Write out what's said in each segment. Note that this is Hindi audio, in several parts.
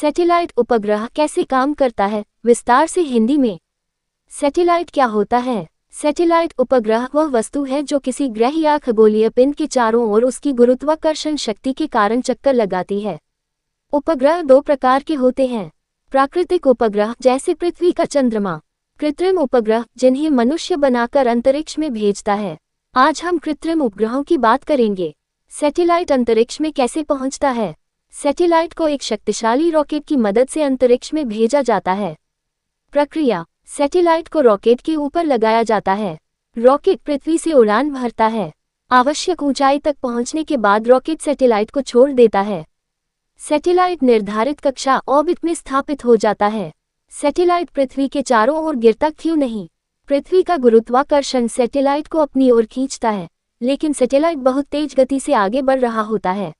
सैटेलाइट उपग्रह कैसे काम करता है, विस्तार से हिंदी में। सैटेलाइट क्या होता है? सैटेलाइट उपग्रह वह वस्तु है जो किसी ग्रह या खगोलीय पिंड के चारों ओर उसकी गुरुत्वाकर्षण शक्ति के कारण चक्कर लगाती है। उपग्रह दो प्रकार के होते हैं। प्राकृतिक उपग्रह जैसे पृथ्वी का चंद्रमा। कृत्रिम उपग्रह जिन्हें मनुष्य बनाकर अंतरिक्ष में भेजता है। आज हम कृत्रिम उपग्रहों की बात करेंगे। सैटेलाइट अंतरिक्ष में कैसे पहुंचता है? सैटेलाइट को एक शक्तिशाली रॉकेट की मदद से अंतरिक्ष में भेजा जाता है। प्रक्रिया: सैटेलाइट को रॉकेट के ऊपर लगाया जाता है। रॉकेट पृथ्वी से उड़ान भरता है। आवश्यक ऊंचाई तक पहुंचने के बाद रॉकेट सैटेलाइट को छोड़ देता है। सैटेलाइट निर्धारित कक्षा ऑर्बिट में स्थापित हो जाता है। सैटेलाइट पृथ्वी के चारों ओर गिरता क्यों नहीं? पृथ्वी का गुरुत्वाकर्षण सैटेलाइट को अपनी ओर खींचता है, लेकिन सैटेलाइट बहुत तेज गति से आगे बढ़ रहा होता है।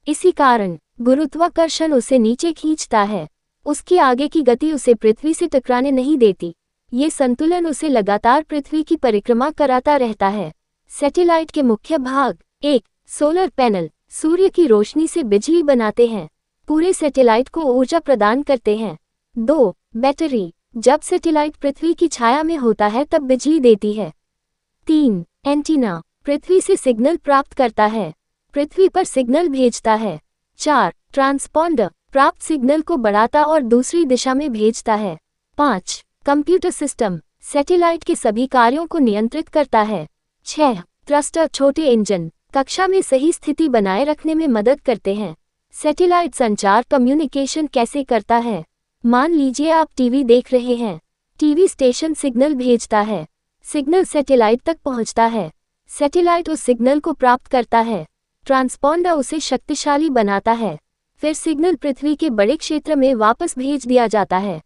इसी कारण गुरुत्वाकर्षण उसे नीचे खींचता है। उसकी आगे की गति उसे पृथ्वी से टकराने नहीं देती। ये संतुलन उसे लगातार पृथ्वी की परिक्रमा कराता रहता है। सैटेलाइट के मुख्य भाग: 1. सोलर पैनल, सूर्य की रोशनी से बिजली बनाते हैं, पूरे सैटेलाइट को ऊर्जा प्रदान करते हैं। 2. बैटरी, जब सैटेलाइट पृथ्वी की छाया में होता है तब बिजली देती है। 3. एंटीना, पृथ्वी से सिग्नल प्राप्त करता है, पृथ्वी पर सिग्नल भेजता है। 4. ट्रांसपॉन्डर, प्राप्त सिग्नल को बढ़ाता और दूसरी दिशा में भेजता है। 5. कंप्यूटर सिस्टम, सैटेलाइट के सभी कार्यों को नियंत्रित करता है। 6. थ्रस्टर, छोटे इंजन, कक्षा में सही स्थिति बनाए रखने में मदद करते हैं। सैटेलाइट संचार कम्युनिकेशन कैसे करता है? मान लीजिए आप टीवी देख रहे हैं। टीवी स्टेशन सिग्नल भेजता है, सिग्नल सैटेलाइट तक पहुंचता है, सैटेलाइट उस सिग्नल को प्राप्त करता है, ट्रांसपॉन्डर उसे शक्तिशाली बनाता है, फिर सिग्नल पृथ्वी के बड़े क्षेत्र में वापस भेज दिया जाता है।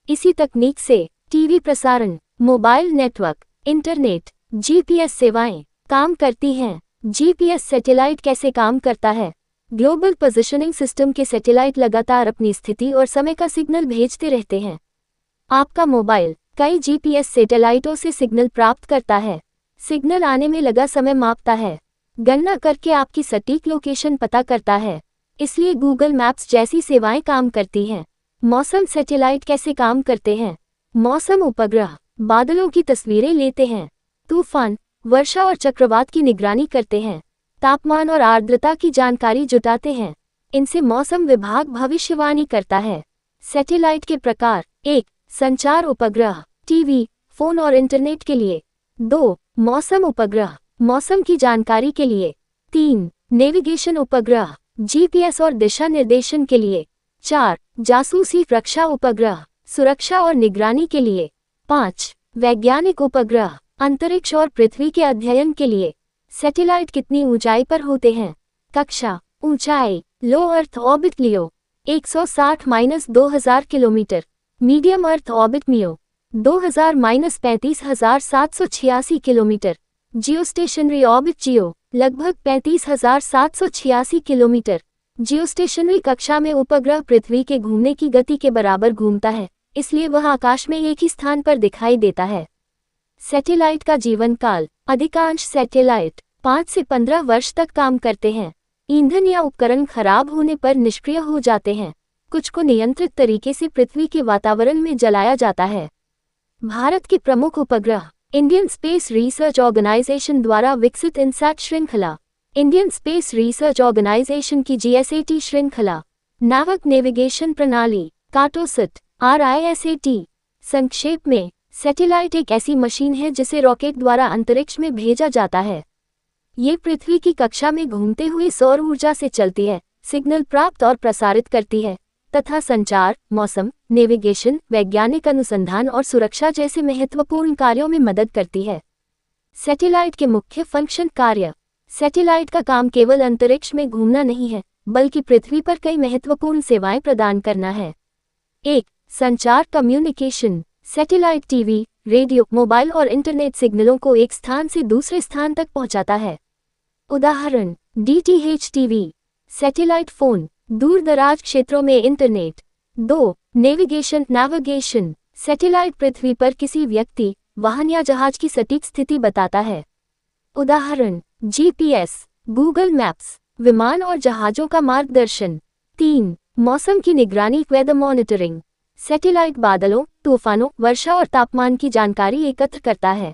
इसी तकनीक से टीवी प्रसारण, मोबाइल नेटवर्क, इंटरनेट, जीपीएस सेवाएं काम करती हैं। जीपीएस सैटेलाइट कैसे काम करता है? ग्लोबल पोजिशनिंग सिस्टम के सैटेलाइट लगातार अपनी स्थिति और समय का सिग्नल भेजते रहते हैं। आपका मोबाइल कई जीपीएस सैटेलाइटों से सिग्नल प्राप्त करता है। सिग्नल आने में लगा समय मापता है, गणना करके आपकी सटीक लोकेशन पता करता है। इसलिए गूगल मैप्स जैसी सेवाएं काम करती हैं। मौसम सैटेलाइट कैसे काम करते हैं? मौसम उपग्रह बादलों की तस्वीरें लेते हैं, तूफान, वर्षा और चक्रवात की निगरानी करते हैं, तापमान और आर्द्रता की जानकारी जुटाते हैं। इनसे मौसम विभाग भविष्यवाणी करता है। सैटेलाइट के प्रकार: 1. संचार उपग्रह, टीवी, फोन और इंटरनेट के लिए। 2. मौसम उपग्रह, मौसम की जानकारी के लिए। 3. नेविगेशन उपग्रह, जीपीएस और दिशा निर्देशन के लिए। 4. जासूसी रक्षा उपग्रह, सुरक्षा और निगरानी के लिए। 5. वैज्ञानिक उपग्रह, अंतरिक्ष और पृथ्वी के अध्ययन के लिए। सैटेलाइट कितनी ऊंचाई पर होते हैं? कक्षा: ऊंचाई: low earth orbit LEO 160-2000 kilometre, medium earth orbit MEO 2000-35786 kilometre, geostationary orbit GEO लगभग 35786 किलोमीटर। जियोस्टेशनरी कक्षा में उपग्रह पृथ्वी के घूमने की गति के बराबर घूमता है, इसलिए वह आकाश में एक ही स्थान पर दिखाई देता है। सैटेलाइट का जीवन काल: अधिकांश सैटेलाइट 5 से 15 वर्ष तक काम करते हैं। ईंधन या उपकरण खराब होने पर निष्क्रिय हो जाते हैं। कुछ को नियंत्रित तरीके से पृथ्वी के वातावरण में जलाया जाता है। भारत के प्रमुख उपग्रह: इंडियन स्पेस रिसर्च ऑर्गेनाइजेशन द्वारा विकसित इनसैट श्रृंखला, इंडियन स्पेस रिसर्च ऑर्गेनाइजेशन की जीएसएटी श्रृंखला, नाविक नेविगेशन प्रणाली, कार्टोसैट, आरआईएसएटी। संक्षेप में, सैटेलाइट एक ऐसी मशीन है जिसे रॉकेट द्वारा अंतरिक्ष में भेजा जाता है। ये पृथ्वी की कक्षा में घूमते हुए सौर ऊर्जा से चलती है, सिग्नल प्राप्त और प्रसारित करती है तथा संचार, मौसम, नेविगेशन, वैज्ञानिक अनुसंधान और सुरक्षा जैसे महत्वपूर्ण कार्यों में मदद करती है। सैटेलाइट के मुख्य फंक्शन कार्य: सैटेलाइट का काम केवल अंतरिक्ष में घूमना नहीं है, बल्कि पृथ्वी पर कई महत्वपूर्ण सेवाएं प्रदान करना है। 1. संचार communication, satellite TV, radio, mobile और इंटरनेट सिग्नलों को एक स्थान से दूसरे स्थान तक पहुंचाता है। उदाहरण: डीटीएच टीवी, सैटेलाइट फोन, दूर दराज क्षेत्रों में इंटरनेट। 2. नेविगेशन, सैटेलाइट पृथ्वी पर किसी व्यक्ति, वाहन या जहाज की सटीक स्थिति बताता है। उदाहरण: जीपीएस, गूगल मैप्स, विमान और जहाजों का मार्गदर्शन। 3. मौसम की निगरानी, वेदर मॉनिटरिंग। सैटेलाइट बादलों, तूफानों, वर्षा और तापमान की जानकारी एकत्र करता है।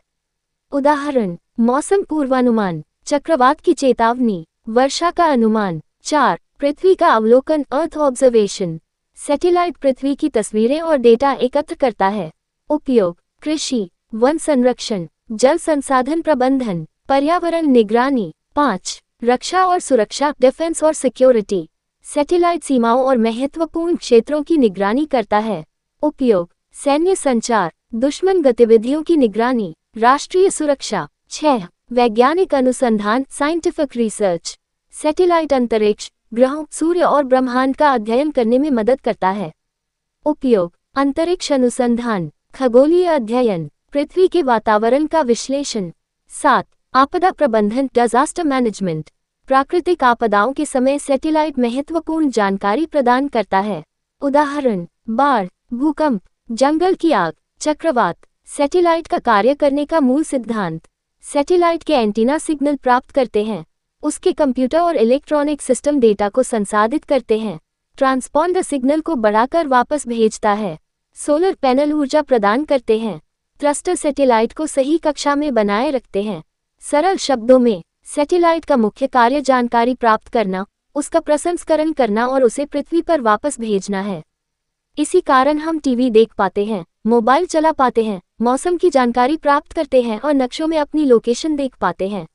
उदाहरण: मौसम पूर्वानुमान, चक्रवात की चेतावनी, वर्षा का अनुमान। 4. पृथ्वी का अवलोकन, अर्थ ऑब्जर्वेशन। सैटेलाइट पृथ्वी की तस्वीरें और डेटा एकत्र करता है। उपयोग: कृषि, वन संरक्षण, जल संसाधन प्रबंधन, पर्यावरण निगरानी। 5. रक्षा और सुरक्षा, डिफेंस और सिक्योरिटी। सैटेलाइट सीमाओं और महत्वपूर्ण क्षेत्रों की निगरानी करता है। उपयोग: सैन्य संचार, दुश्मन गतिविधियों की निगरानी, राष्ट्रीय सुरक्षा। 6. वैज्ञानिक अनुसंधान, साइंटिफिक रिसर्च। सैटेलाइट अंतरिक्ष, ग्रहों, सूर्य और ब्रह्मांड का अध्ययन करने में मदद करता है। उपयोग: अंतरिक्ष अनुसंधान, खगोलीय अध्ययन, पृथ्वी के वातावरण का विश्लेषण। 7. आपदा प्रबंधन, डिजास्टर मैनेजमेंट। प्राकृतिक आपदाओं के समय सैटेलाइट महत्वपूर्ण जानकारी प्रदान करता है। उदाहरण: बाढ़, भूकंप, जंगल की आग, चक्रवात। सैटेलाइट का कार्य करने का मूल सिद्धांत: सैटेलाइट के एंटीना सिग्नल प्राप्त करते हैं, उसके कंप्यूटर और इलेक्ट्रॉनिक सिस्टम डेटा को संसाधित करते हैं, ट्रांसपॉन्डर सिग्नल को बढ़ाकर वापस भेजता है, सोलर पैनल ऊर्जा प्रदान करते हैं, थ्रस्टर सैटेलाइट को सही कक्षा में बनाए रखते हैं। सरल शब्दों में, सैटेलाइट का मुख्य कार्य जानकारी प्राप्त करना, उसका प्रसंस्करण करना और उसे पृथ्वी पर वापस भेजना है। इसी कारण हम टीवी देख पाते हैं, मोबाइल चला पाते हैं, मौसम की जानकारी प्राप्त करते हैं और नक्शों में अपनी लोकेशन देख पाते हैं।